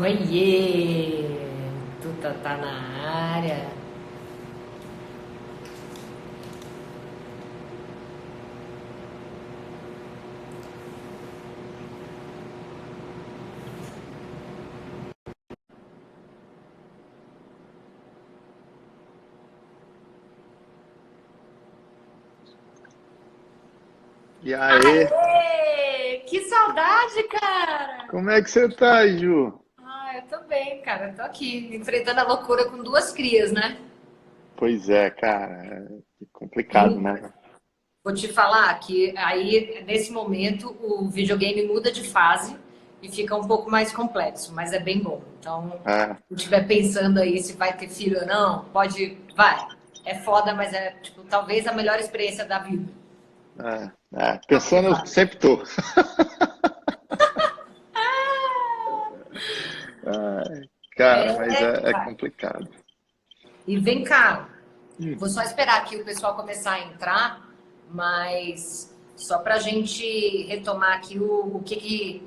Oiê! Tu tá na área. E aí, Aê! Que saudade, cara! como é que você tá, Ju? Eu tô bem, cara. Eu tô aqui, enfrentando a loucura com duas crias, né? Pois é, cara, é complicado, E né? vou te falar que aí, nesse momento, o videogame muda de fase e fica um pouco mais complexo, mas é bem bom. Então, É, se estiver pensando aí se vai ter filho ou não, pode, vai. É foda, mas é, tipo, talvez a melhor experiência da vida. Só que pensando, eu vai. sempre tô. Ai, cara, mas É, é cara. complicado. E vem cá, Hum. vou só esperar aqui o pessoal começar a entrar, mas só para a gente retomar aqui o que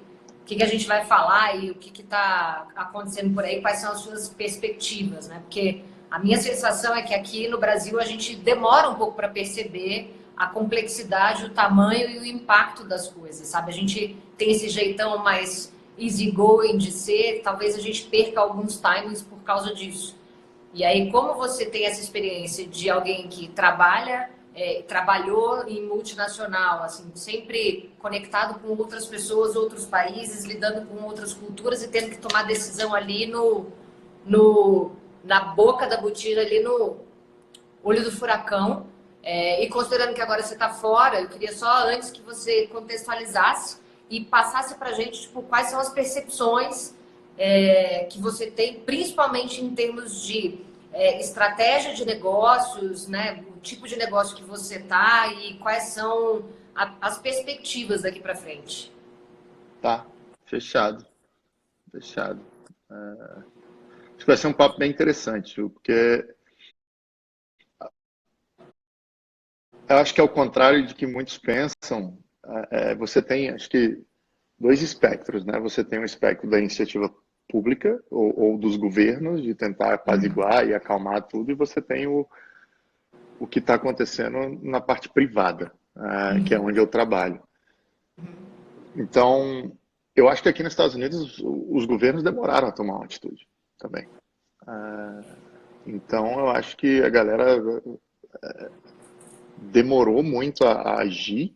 a gente vai falar e o que está acontecendo por aí, quais são as suas perspectivas, né? Porque a minha sensação é que aqui no Brasil a gente demora um pouco para perceber a complexidade, o tamanho e o impacto das coisas, sabe? A gente tem esse jeitão mais easygoing de ser, talvez a gente perca alguns timings por causa disso. E aí, como você tem essa experiência de alguém que trabalha, trabalhou em multinacional, assim, sempre conectado com outras pessoas, outros países, lidando com outras culturas e tendo que tomar decisão ali no, na boca da botina, ali no olho do furacão. E considerando que agora você está fora, eu queria só antes que você contextualizasse e passasse para a gente tipo, quais são as percepções que você tem, principalmente em termos de estratégia de negócios, né? O tipo de negócio que você está e quais são as perspectivas daqui para frente. Tá, fechado, fechado. Acho que vai ser um papo bem interessante, Ju, porque eu acho que ao contrário de que muitos pensam, você tem, acho que, dois espectros, né? Você tem o espectro da iniciativa pública ou dos governos de tentar apaziguar e acalmar tudo, e você tem o que está acontecendo na parte privada, que é onde eu trabalho. Então, eu acho que aqui nos Estados Unidos os governos demoraram a tomar uma atitude também. Então, eu acho que a galera demorou muito a agir,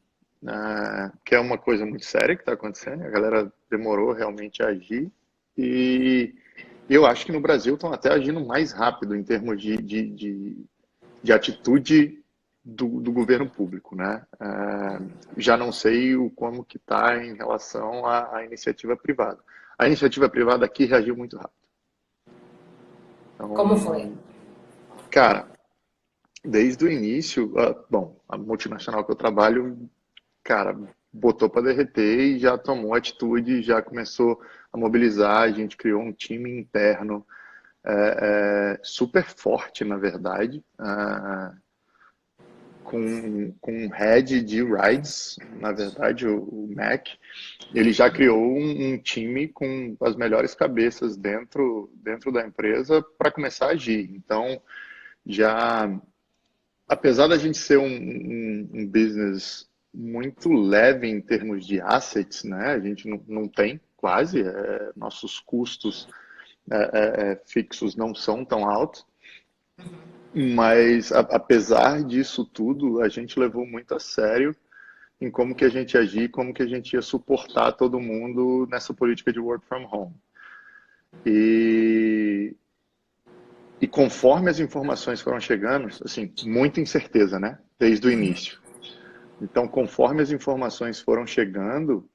que é uma coisa muito séria que está acontecendo. A galera demorou realmente a agir e eu acho que no Brasil estão até agindo mais rápido em termos de atitude do governo público, né? Já não sei como que está em relação à iniciativa privada. A iniciativa privada aqui reagiu muito rápido. Como foi? Então, cara, desde o início, bom, a multinacional que eu trabalho, cara, botou para derreter e já tomou atitude, já começou a mobilizar, a gente criou um time interno super forte, na verdade, com um head de rides, na verdade, o Mac, ele já criou um time com as melhores cabeças dentro da empresa para começar a agir. Então, já, apesar da gente ser um business muito leve em termos de assets, né? A gente não tem quase, nossos custos fixos não são tão altos, mas apesar disso tudo, a gente levou muito a sério em como que a gente ia agir, como que a gente ia suportar todo mundo nessa política de work from home. E, e conforme as informações foram chegando, assim, muita incerteza, né? Desde o início. Então, conforme as informações foram chegando,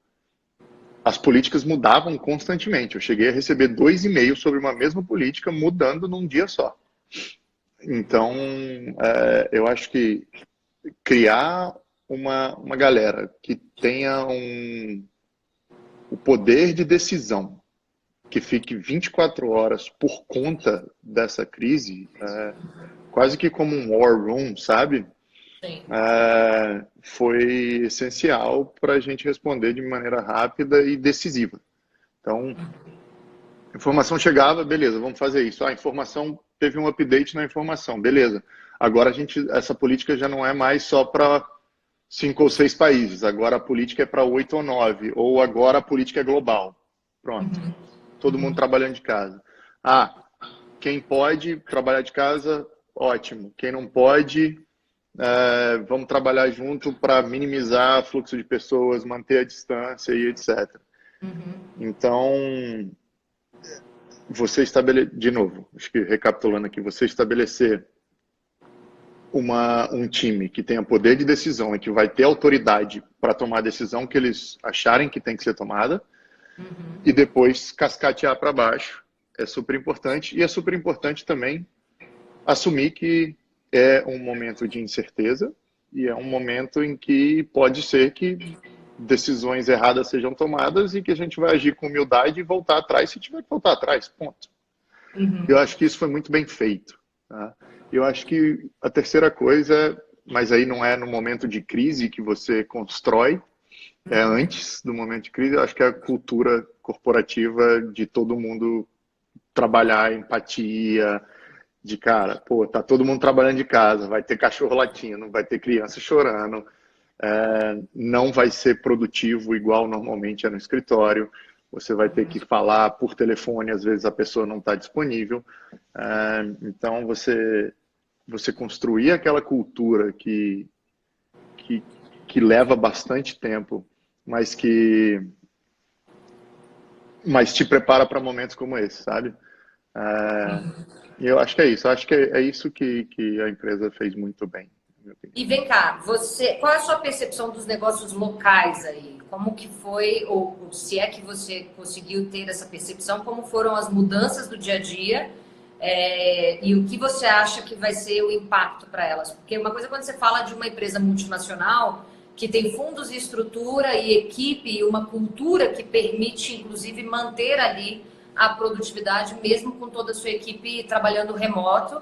as políticas mudavam constantemente. Eu cheguei a receber 2 e-mails sobre uma mesma política mudando num dia só. Então, eu acho que criar uma galera que tenha o poder de decisão, que fique 24 horas por conta dessa crise, quase que como um war room, sabe? Sim. Foi essencial para a gente responder de maneira rápida e decisiva. Então, Informação chegava, beleza, vamos fazer isso. A informação teve um update na informação, beleza. Agora essa política já não é mais só para 5 ou 6 países. Agora a política é para 8 ou 9. Ou agora a política é global. Pronto. Todo mundo trabalhando de casa. Ah, quem pode trabalhar de casa, ótimo. Quem não pode, vamos trabalhar junto para minimizar o fluxo de pessoas, manter a distância e etc. Então, de novo, acho que recapitulando aqui, você estabelecer um time que tenha poder de decisão e que vai ter autoridade para tomar a decisão que eles acharem que tem que ser tomada, e depois cascatear para baixo é super importante. E é super importante também assumir que é um momento de incerteza e é um momento em que pode ser que decisões erradas sejam tomadas e que a gente vai agir com humildade e voltar atrás se tiver que voltar atrás, ponto. Eu acho que isso foi muito bem feito. Tá? Eu acho que a terceira coisa, mas aí não é no momento de crise que você constrói, é antes do momento de crise, eu acho que é a cultura corporativa de todo mundo trabalhar empatia, de cara, pô, tá todo mundo trabalhando de casa, vai ter cachorro latindo, vai ter criança chorando, não vai ser produtivo igual normalmente é no escritório, você vai ter que falar por telefone, às vezes a pessoa não está disponível, então você construir aquela cultura que leva bastante tempo, mas te prepara para momentos como esse, sabe? E eu acho que é isso. Eu acho que é isso que a empresa fez muito bem. E vem cá, qual é a sua percepção dos negócios locais aí? Como que foi, ou se é que você conseguiu ter essa percepção, como foram as mudanças do dia a dia, e o que você acha que vai ser o impacto para elas? Porque uma coisa é quando você fala de uma empresa multinacional que tem fundos e estrutura e equipe e uma cultura que permite, inclusive, manter ali a produtividade, mesmo com toda a sua equipe trabalhando remoto.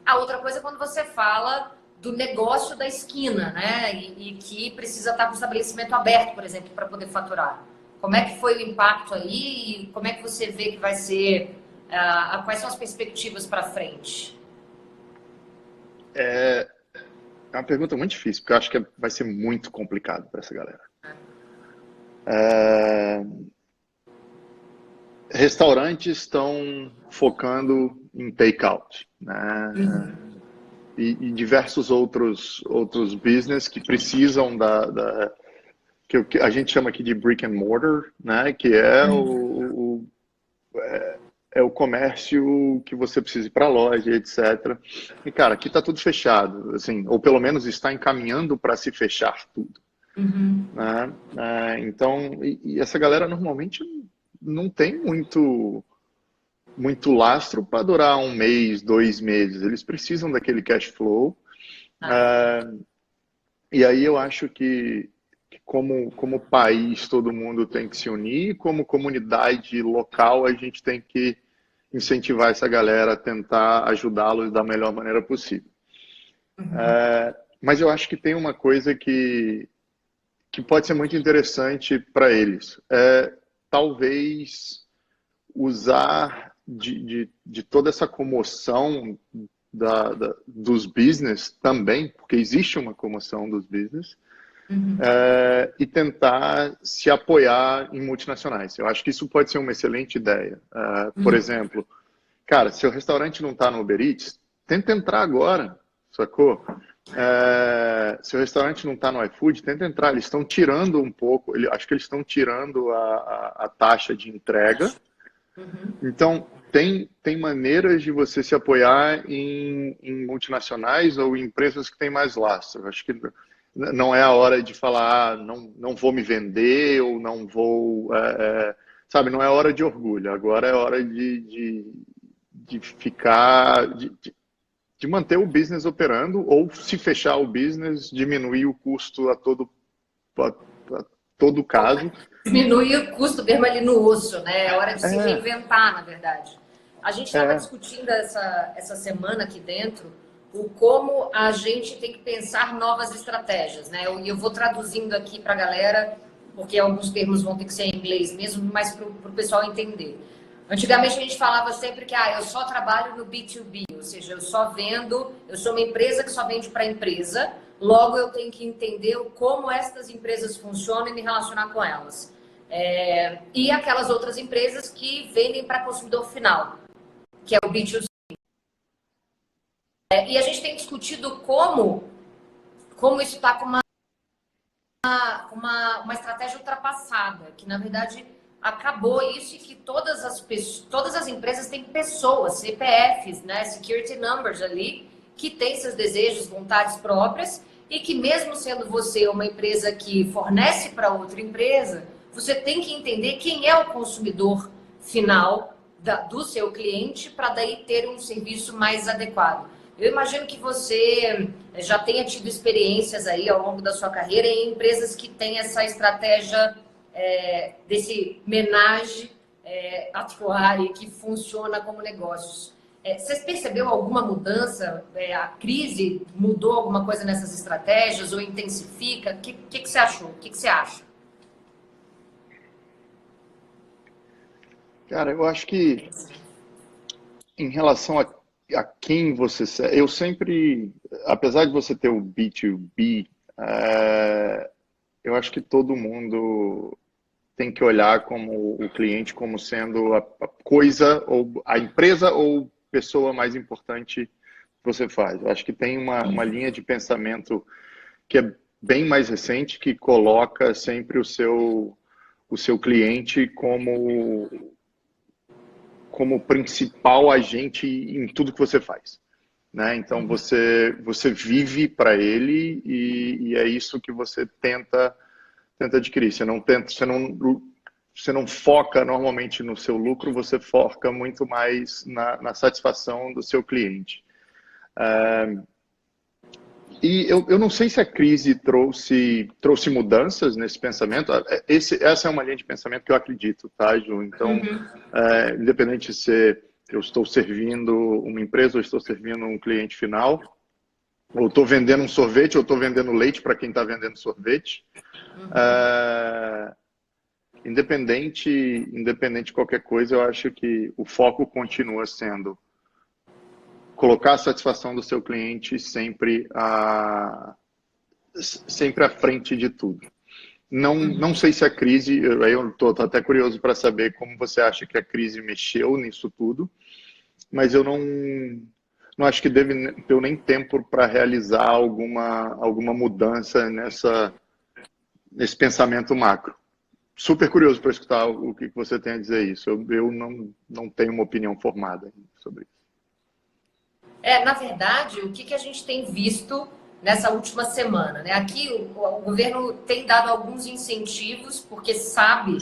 A outra coisa é quando você fala do negócio da esquina, né? E que precisa estar com o estabelecimento aberto, por exemplo, para poder faturar. Como é que foi o impacto aí e como é que você vê que vai ser, quais são as perspectivas para frente? É uma pergunta muito difícil, porque eu acho que vai ser muito complicado para essa galera. Restaurantes estão focando em take-out, né? E diversos outros business que precisam que a gente chama aqui de brick and mortar, né? Que é o comércio que você precisa ir para a loja, etc. E, cara, aqui está tudo fechado, assim, ou pelo menos está encaminhando para se fechar tudo. Né? Então, e essa galera normalmente não tem muito lastro para durar 1 mês, 2 meses. Eles precisam daquele cash flow. E aí eu acho que como país todo mundo tem que se unir, como comunidade local a gente tem que incentivar essa galera a tentar ajudá-los da melhor maneira possível. Mas eu acho que tem uma coisa que pode ser muito interessante para eles. Talvez usar de toda essa comoção dos business também, porque existe uma comoção dos business, e tentar se apoiar em multinacionais. Eu acho que isso pode ser uma excelente ideia. Por exemplo, cara, se o restaurante não está no Uber Eats, tenta entrar agora, sacou? Se o restaurante não está no iFood, tenta entrar. Eles estão tirando um pouco, acho que eles estão tirando a taxa de entrega. Então, tem maneiras de você se apoiar em multinacionais ou em empresas que têm mais lastro. Acho que não é a hora de falar, não vou me vender ou não vou... sabe, não é hora de orgulho. Agora é hora de ficar... De manter o business operando ou, se fechar o business, diminuir o custo a todo caso. Diminuir o custo mesmo ali no osso, né? É hora de se reinventar, na verdade. A gente estava discutindo essa semana aqui dentro o como a gente tem que pensar novas estratégias, né? E eu vou traduzindo aqui para a galera porque alguns termos vão ter que ser em inglês mesmo, mas para o pessoal entender. Antigamente a gente falava sempre que eu só trabalho no B2B, ou seja, eu só vendo, eu sou uma empresa que só vende para empresa, logo eu tenho que entender como estas empresas funcionam e me relacionar com elas. E aquelas outras empresas que vendem para consumidor final, que é o B2C. E a gente tem discutido como isso está com uma estratégia ultrapassada, que na verdade acabou isso e que todas as empresas têm pessoas, CPFs, né, security numbers ali, que têm seus desejos, vontades próprias e que mesmo sendo você uma empresa que fornece para outra empresa, você tem que entender quem é o consumidor final do seu cliente para daí ter um serviço mais adequado. Eu imagino que você já tenha tido experiências aí ao longo da sua carreira em empresas que têm essa estratégia desse menage à trois que funciona como negócios. Você percebeu alguma mudança? A crise mudou alguma coisa nessas estratégias ou intensifica? O que você achou? O que você acha? Cara, eu acho que em relação a quem você... Eu sempre, apesar de você ter o B2B, eu acho que todo mundo tem que olhar como o cliente como sendo a coisa, ou a empresa ou pessoa mais importante que você faz. Eu acho que tem uma linha de pensamento que é bem mais recente, que coloca sempre o seu cliente como principal agente em tudo que você faz, né? Então você vive para ele e é isso que você tenta adquirir. Você não foca normalmente no seu lucro, você foca muito mais na satisfação do seu cliente. E eu não sei se a crise trouxe mudanças nesse pensamento. Essa é uma linha de pensamento que eu acredito, tá, Ju? Então, independente se eu estou servindo uma empresa ou estou servindo um cliente final, ou estou vendendo um sorvete, ou estou vendendo leite para quem está vendendo sorvete. Independente de qualquer coisa, eu acho que o foco continua sendo colocar a satisfação do seu cliente sempre à frente de tudo. Não sei se a crise, eu estou até curioso para saber como você acha que a crise mexeu nisso tudo, mas eu não acho que deve ter nem tempo para realizar alguma mudança nesse pensamento macro. Super curioso para escutar o que você tem a dizer isso. Eu não tenho uma opinião formada sobre isso. Na verdade, o que a gente tem visto nessa última semana, né? Aqui o governo tem dado alguns incentivos, porque sabe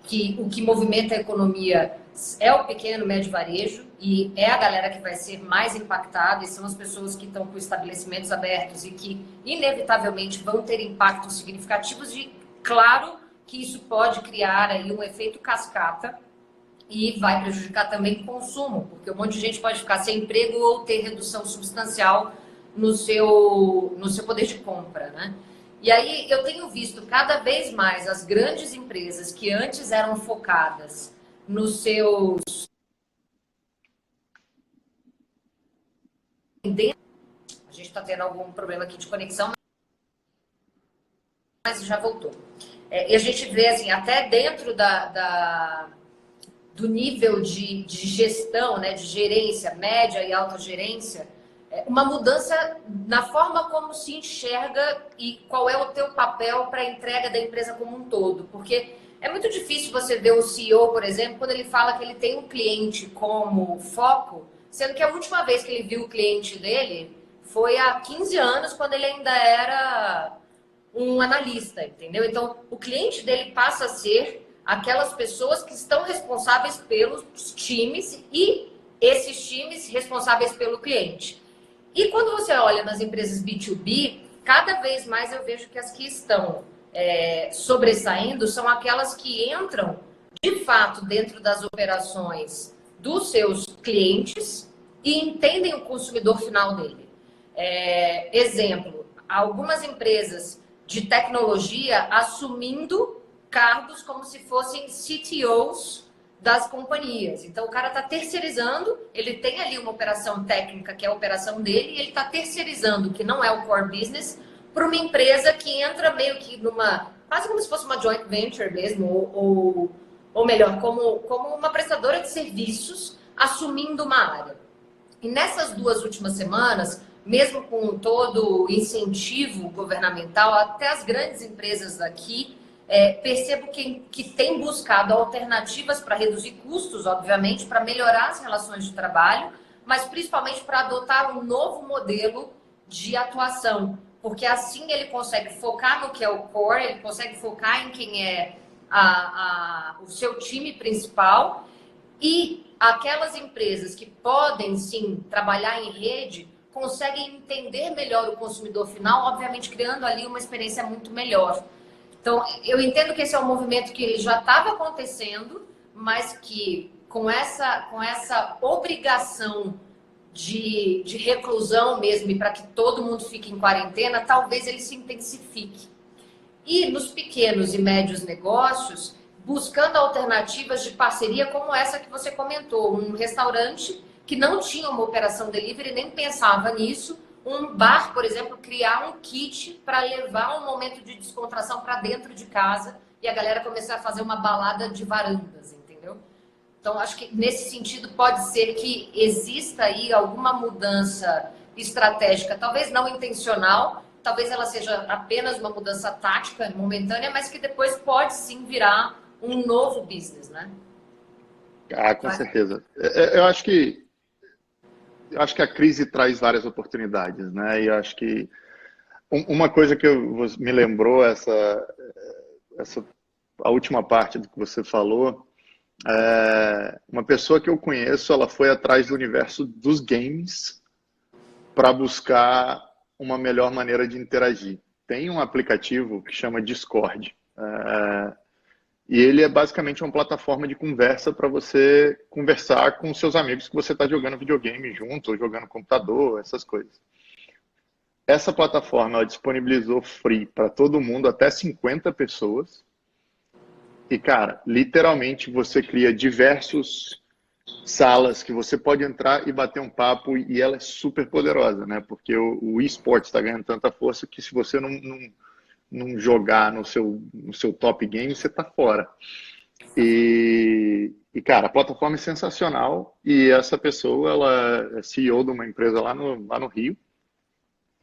que o que movimenta a economia é o pequeno, médio varejo, e é a galera que vai ser mais impactada, e são as pessoas que estão com estabelecimentos abertos e que, inevitavelmente, vão ter impactos significativos, e claro que isso pode criar aí um efeito cascata, e vai prejudicar também o consumo, porque um monte de gente pode ficar sem emprego ou ter redução substancial no seu poder de compra, né? E aí eu tenho visto cada vez mais as grandes empresas que antes eram focadas nos seus... A gente está tendo algum problema aqui de conexão, mas já voltou. E a gente vê, assim, até dentro do nível de gestão, né, de gerência, média e alta gerência, uma mudança na forma como se enxerga e qual é o teu papel para a entrega da empresa como um todo. Porque é muito difícil você ver o CEO, por exemplo, quando ele fala que ele tem um cliente como foco, sendo que a última vez que ele viu o cliente dele foi há 15 anos, quando ele ainda era um analista, entendeu? Então, o cliente dele passa a ser aquelas pessoas que estão responsáveis pelos times e esses times responsáveis pelo cliente. E quando você olha nas empresas B2B, cada vez mais eu vejo que as que estão sobressaindo são aquelas que entram, de fato, dentro das operações dos seus clientes e entendem o consumidor final dele. Exemplo, algumas empresas de tecnologia assumindo cargos como se fossem CTOs das companhias. Então, o cara está terceirizando, ele tem ali uma operação técnica, que é a operação dele, e ele está terceirizando, que não é o core business, para uma empresa que entra meio que numa... quase como se fosse uma joint venture mesmo, ou melhor, como uma prestadora de serviços assumindo uma área. E nessas 2 últimas semanas, mesmo com todo o incentivo governamental, até as grandes empresas daqui, percebo que tem buscado alternativas para reduzir custos, obviamente, para melhorar as relações de trabalho, mas principalmente para adotar um novo modelo de atuação, porque assim ele consegue focar no que é o core, ele consegue focar em quem é o seu time principal, e aquelas empresas que podem, sim, trabalhar em rede, conseguem entender melhor o consumidor final, obviamente criando ali uma experiência muito melhor. Então, eu entendo que esse é um movimento que ele já estava acontecendo, mas que com essa obrigação de reclusão mesmo, e para que todo mundo fique em quarentena, talvez ele se intensifique. E nos pequenos e médios negócios, buscando alternativas de parceria como essa que você comentou, um restaurante que não tinha uma operação delivery, nem pensava nisso, um bar, por exemplo, criar um kit para levar um momento de descontração para dentro de casa e a galera começar a fazer uma balada de varandas, entendeu? Então, acho que nesse sentido pode ser que exista aí alguma mudança estratégica, talvez não intencional, talvez ela seja apenas uma mudança tática, momentânea, mas que depois pode sim virar um novo business, né? Ah, com certeza. Eu acho que a crise traz várias oportunidades, né? E eu acho que uma coisa que me lembrou a última parte do que você falou, uma pessoa que eu conheço, ela foi atrás do universo dos games para buscar uma melhor maneira de interagir. Tem um aplicativo que chama Discord. E ele é basicamente uma plataforma de conversa para você conversar com seus amigos que você está jogando videogame junto, ou jogando computador, essas coisas. Essa plataforma ela disponibilizou free para todo mundo, até 50 pessoas. E, cara, literalmente você cria diversos salas que você pode entrar e bater um papo, e ela é super poderosa, né? Porque o esporte está ganhando tanta força que se você não jogar no seu top game, você tá fora. E, cara, a plataforma é sensacional, e essa pessoa, ela é CEO de uma empresa lá no Rio,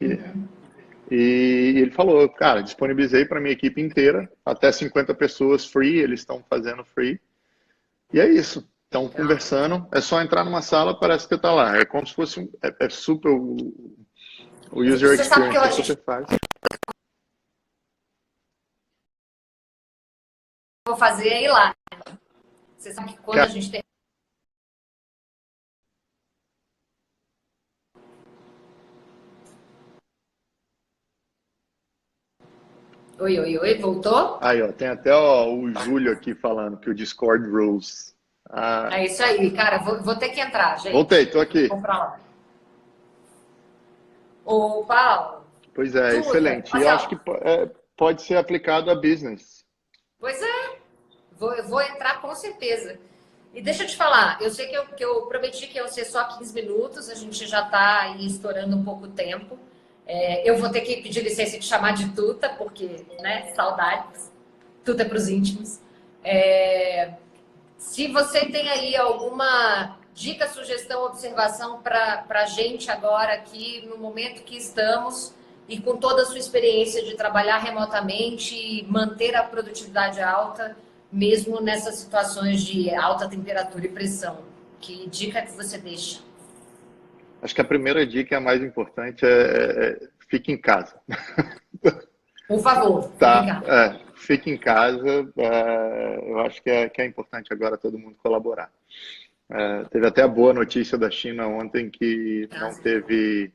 e ele falou, cara, disponibilizei para minha equipe inteira, até 50 pessoas free, eles estão fazendo free, e é isso. Estão conversando, é só entrar numa sala, parece que tá lá. É como se fosse super, o user experience é super fácil. Vou fazer é ir lá. Você sabe que quando a gente tem... Oi, voltou? Aí, ó, tem até o Júlio aqui falando que o Discord rules. É isso aí, cara, vou ter que entrar, gente. Voltei, tô aqui. Vou pra lá. Ô, Paulo. Pois é, excelente. E eu acho que pode ser aplicado a business. Pois é, vou entrar com certeza. E deixa eu te falar, eu sei que eu prometi que ia ser só 15 minutos, a gente já está aí estourando um pouco o tempo. Eu vou ter que pedir licença e te chamar de Tuta, porque, né, saudades. Tuta é para os íntimos. Se você tem aí alguma dica, sugestão, observação para a gente agora aqui, no momento que estamos, e com toda a sua experiência de trabalhar remotamente e manter a produtividade alta, mesmo nessas situações de alta temperatura e pressão. Que dica que você deixa? Acho que a primeira dica, a mais importante, fique em casa. Por favor, tá, fique em casa. Eu acho que é importante agora todo mundo colaborar. Teve até a boa notícia da China ontem que não teve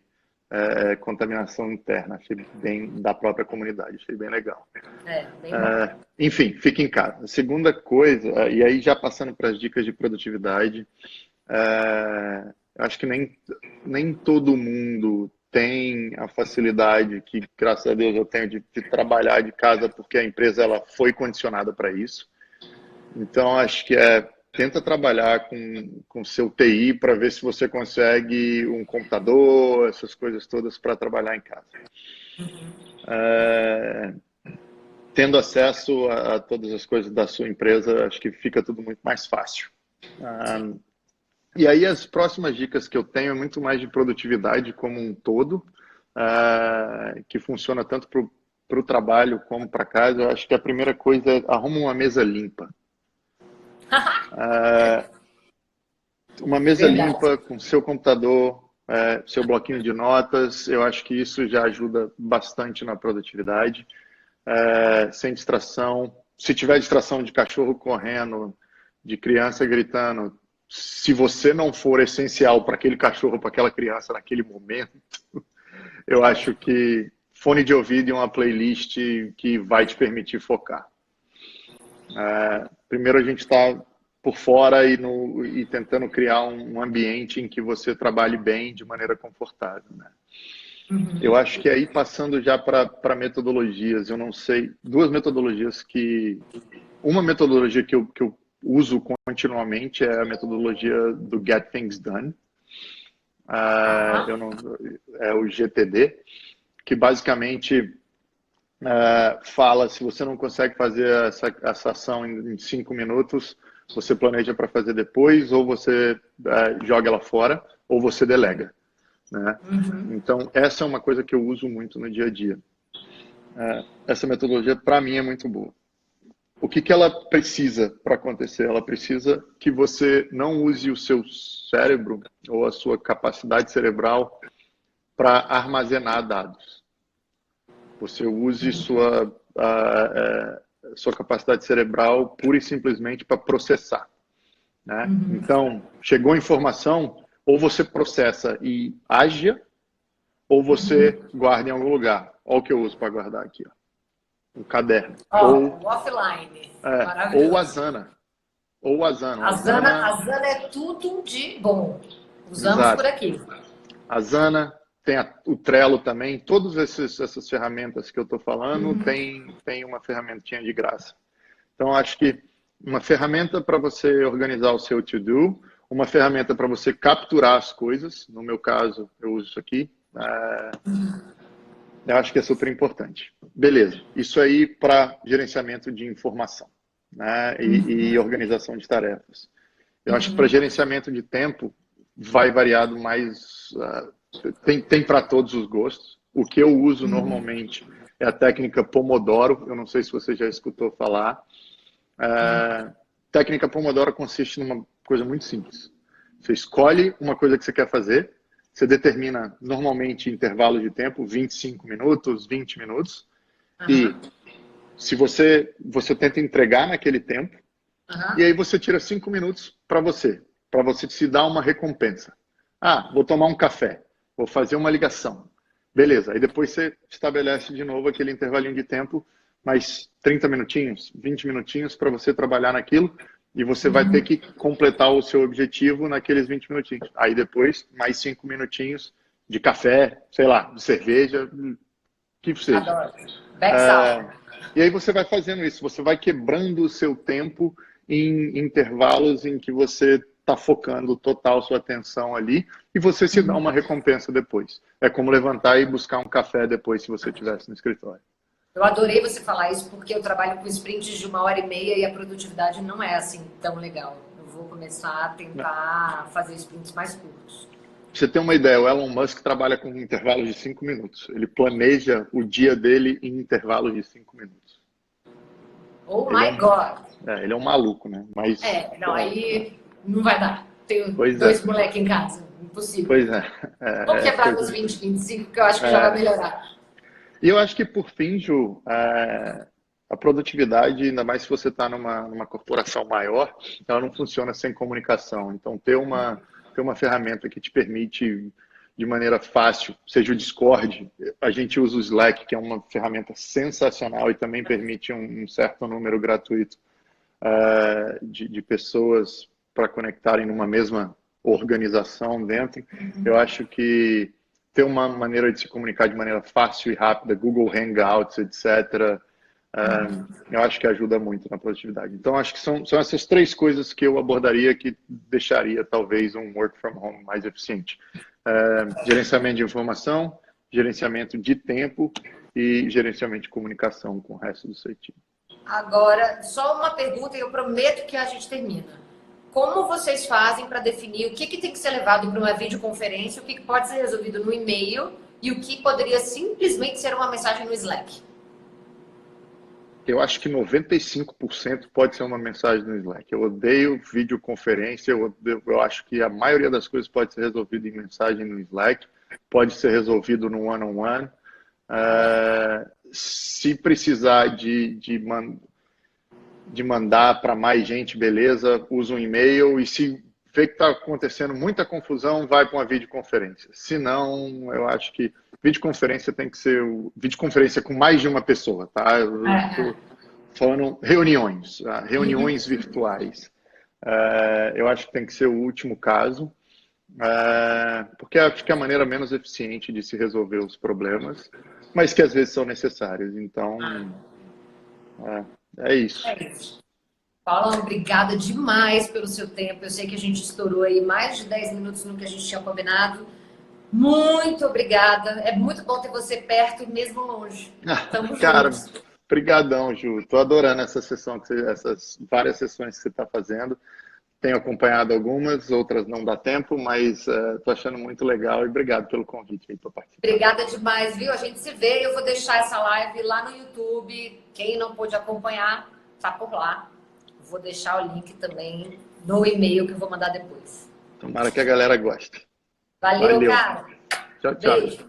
contaminação interna, achei bem da própria comunidade, achei bem legal. Bem bom. Enfim, fique em casa. A segunda coisa, e aí já passando para as dicas de produtividade, acho que nem todo mundo tem a facilidade que, graças a Deus, eu tenho de trabalhar de casa, porque a empresa ela foi condicionada para isso. Então, acho que tenta trabalhar com seu TI para ver se você consegue um computador, essas coisas todas para trabalhar em casa. Tendo acesso a todas as coisas da sua empresa, acho que fica tudo muito mais fácil. E aí as próximas dicas que eu tenho é muito mais de produtividade como um todo, que funciona tanto para o trabalho como para casa. Eu acho que a primeira coisa é arruma uma mesa limpa. Uma mesa Verdade. limpa com seu computador, seu bloquinho de notas, eu acho que isso já ajuda bastante na produtividade. Sem distração. Se tiver distração de cachorro correndo, de criança gritando, se você não for essencial para aquele cachorro, para aquela criança naquele momento, eu acho que fone de ouvido e uma playlist que vai te permitir focar. Primeiro a gente está por fora e tentando criar um ambiente em que você trabalhe bem de maneira confortável, né? Eu acho que aí passando já para metodologias, eu não sei, duas metodologias uma metodologia que eu uso continuamente é a metodologia do Get Things Done, é o GTD, que basicamente fala, se você não consegue fazer essa ação em 5 minutos, você planeja para fazer depois, ou você joga ela fora, ou você delega. Né? Então, essa é uma coisa que eu uso muito no dia a dia. Essa metodologia, para mim, é muito boa. O que ela precisa para acontecer? Ela precisa que você não use o seu cérebro ou a sua capacidade cerebral para armazenar dados. Você use sua capacidade cerebral pura e simplesmente para processar. Né? Então, chegou a informação, ou você processa e age, ou você guarda em algum lugar. Olha o que eu uso para guardar aqui. Ó. Um caderno. Ou offline. Ou a Asana. Ou a Asana. A Asana é tudo de bom. Usamos Exato. por aqui. A Asana, tem o Trello também. Todas essas ferramentas que eu estou falando, tem uma ferramentinha de graça. Então, acho que uma ferramenta para você organizar o seu to-do, uma ferramenta para você capturar as coisas. No meu caso, eu uso isso aqui. Eu acho que é super importante. Beleza. Isso aí para gerenciamento de informação, né? E organização de tarefas. Eu acho que para gerenciamento de tempo vai variado mais. Tem para todos os gostos. O que eu uso normalmente é a técnica Pomodoro. Eu não sei se você já escutou falar. Técnica Pomodoro consiste numa coisa muito simples. Você escolhe uma coisa que você quer fazer, você determina normalmente intervalos de tempo, 25 minutos, 20 minutos, e se você tenta entregar naquele tempo, e aí você tira 5 minutos para você se dar uma recompensa. Vou tomar um café, vou fazer uma ligação. Beleza, aí depois você estabelece de novo aquele intervalinho de tempo, mais 30 minutinhos, 20 minutinhos para você trabalhar naquilo, e você vai ter que completar o seu objetivo naqueles 20 minutinhos. Aí depois, mais 5 minutinhos de café, sei lá, de cerveja, o que seja. Adoro. E aí você vai fazendo isso, você vai quebrando o seu tempo em intervalos em que você está focando total sua atenção ali e você se dá uma recompensa depois. É como levantar e buscar um café depois se você estivesse no escritório. Eu adorei você falar isso porque eu trabalho com sprints de 1h30 e a produtividade não é assim tão legal. Eu vou começar a tentar fazer sprints mais curtos. Pra você ter uma ideia, o Elon Musk trabalha com intervalos de 5 minutos. Ele planeja o dia dele em intervalos de 5 minutos. Oh my God! Ele é um maluco, né? Mas, aí não vai dar. Tenho dois moleques em casa. Impossível. Pois é. Vamos quebrar nos 20, 25, que eu acho que já vai melhorar. E eu acho que, por fim, Ju, a produtividade, ainda mais se você está numa corporação maior, ela não funciona sem comunicação. Então, ter uma ferramenta que te permite, de maneira fácil, seja o Discord, a gente usa o Slack, que é uma ferramenta sensacional e também permite um certo número gratuito de pessoas para conectarem numa mesma organização dentro. Eu acho que ter uma maneira de se comunicar de maneira fácil e rápida, Google Hangouts, etc., eu acho que ajuda muito na produtividade. Então, acho que são essas três coisas que eu abordaria que deixaria, talvez, um work from home mais eficiente. Gerenciamento de informação, gerenciamento de tempo e gerenciamento de comunicação com o resto do seu time. Agora, só uma pergunta e eu prometo que a gente termina. Como vocês fazem para definir o que tem que ser levado para uma videoconferência, o que pode ser resolvido no e-mail e o que poderia simplesmente ser uma mensagem no Slack? Eu acho que 95% pode ser uma mensagem no Slack. Eu odeio videoconferência, eu acho que a maioria das coisas pode ser resolvida em mensagem no Slack, pode ser resolvido no one-on-one. Se precisar de mandar para mais gente, beleza, usa um e-mail, e se vê que está acontecendo muita confusão, vai para uma videoconferência. Se não, eu acho que videoconferência tem que ser videoconferência com mais de uma pessoa, tá? Eu estou falando reuniões virtuais. Eu acho que tem que ser o último caso, porque acho que é a maneira menos eficiente de se resolver os problemas, mas que às vezes são necessários. Então, é isso. É isso. Paula, obrigada demais pelo seu tempo. Eu sei que a gente estourou aí mais de 10 minutos no que a gente tinha combinado. Muito obrigada. É muito bom ter você perto e mesmo longe. Tamo Cara, juntos. brigadão, Ju. Tô adorando essa sessão, essas várias sessões que você está fazendo. Tenho acompanhado algumas, outras não dá tempo, mas tô achando muito legal e obrigado pelo convite aí para participar. Obrigada demais, viu? A gente se vê. Eu vou deixar essa live lá no YouTube. Quem não pôde acompanhar, tá por lá. Vou deixar o link também no e-mail que eu vou mandar depois. Tomara que a galera goste. Valeu, Valeu. cara. Tchau, tchau. Beijo.